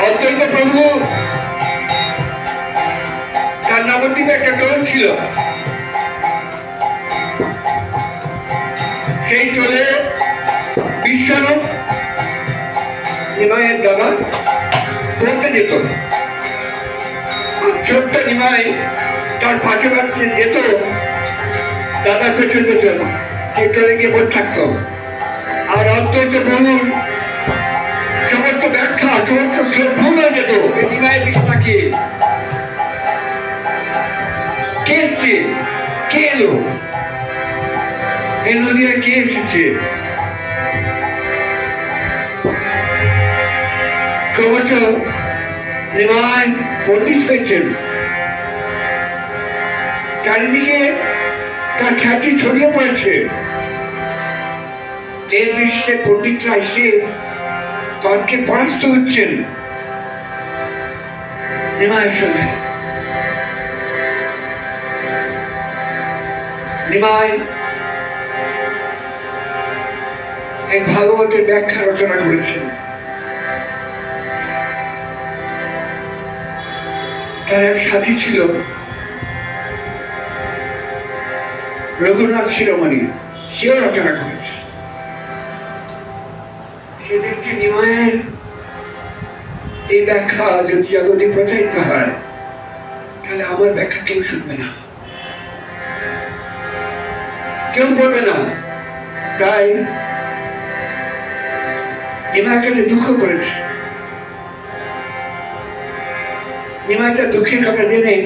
অত্যন্ত প্রভু তার নবদ্বীপে একটা টোল ছিল। সেই টোলে বিশ্বরূপ নিমাইয়ের দাদা পড়তে যেত। ছোট্ট নিমাই তার পাশে পাশে যেত, দাদা পেছন পেছন সে টোলে গিয়ে বসে থাকতো। আর অত্যন্ত প্রভুর সমস্ত ব্যাখ্যা সমস্ত ভুল হয়ে যেত নিমাইয়ের দিকে তাকিয়ে। কে এসছে, কে এলো, এই নদীয়া কে এসেছে? ক্রমশ নিমাই পণ্ডিত হয়েছেন, চারিদিকে তার খ্যাতি ছড়িয়ে পড়েছে। দেশ বিশ্বে পণ্ডিতরা এসে তর্কে পরাস্ত হচ্ছেন নিমাইয়ের সঙ্গে। নিমাই এই ভাগবতের ব্যাখ্যা রচনা করেছেন। তার এক সাথী ছিল রঘুনাথ শিরোমণি, সেও রচনা করেছে। সে দেখছে নিমাইয়ের এই ব্যাখ্যা যদি জগতে প্রচারিত হয় তাহলে আমার ব্যাখ্যা কেউ শুনবে না, কেউ পড়বে না। তাই নিমাইয়ের কাছে দুঃখ করেছে। নিমাই তার দুঃখের কথা জেনে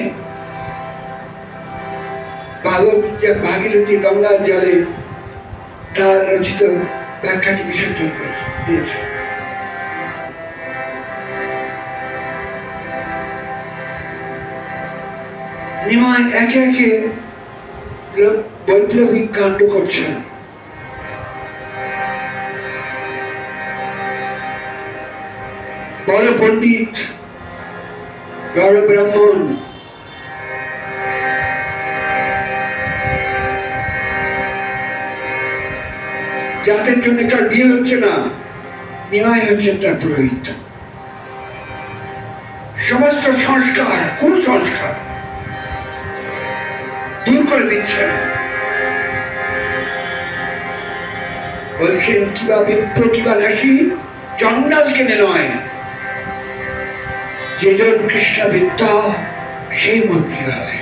ভাগীরথী গঙ্গার জলে তার রচিত ব্যাখ্যাটি বিসর্জন দিয়েছে। নিমাই একে একে বৈপ্লবিক কাণ্ড করছেন। বড় পণ্ডিত, বড় ব্রাহ্মণ, যাদের জন্য তার বিয়ে হচ্ছে না, নিমাই হচ্ছেন তার পুরোহিত। সমস্ত সংস্কার, কুসংস্কার দূর করে দিচ্ছেন। বলছেন কিবা বিপ্র কিবা নাসি, চন্ডাল কেনে নয়, যেজন কৃষ্ণবিদ্যা সেই মন্ত্রী হয়।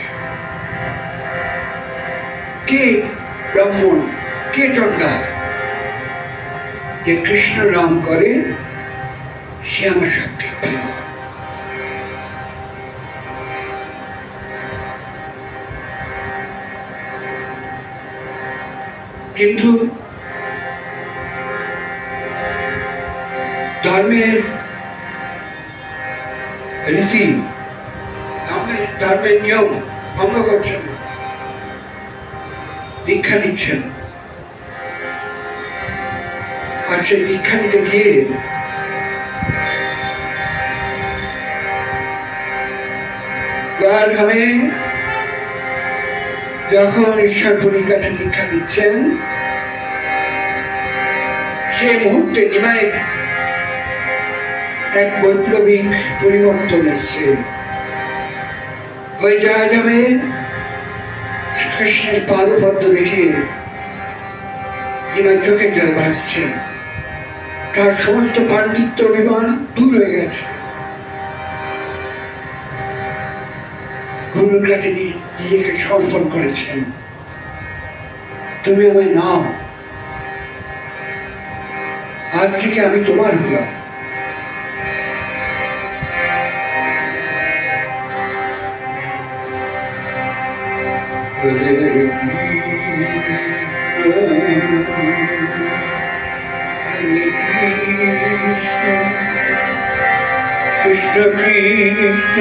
কে ব্রাহ্মণ, কে চন্ডাল? যে কৃষ্ণ নাম করে সে আমার সবচেয়ে প্রিয়। কিন্তু ধর্মের রীতি, ধর্মের নিয়ম ভঙ্গ করছেন, দীক্ষা নিচ্ছেন। আর সে দীক্ষা নিতে গিয়ে ঘামে যখন ঈশ্বরপুরীর কাছে দীক্ষা দিচ্ছেন, সে মুহূর্তে নিমাইয়ের এক বৈপ্লবিক পরিবর্তন এসছে। ওই জয়গামে কৃষ্ণের পাদপদ্ম দেখে নিমাই চোখের জল ভাসছে। তার সমস্ত পাণ্ডিত্য অভিমান দূর হয়ে গেছে। গুরুর কাছে নিজেকে সমর্পণ করেছেন। তুমি আমায় নাও, আজ থেকে আমি তোমার হলাম। কৃষ্ণ কৃষ্ণ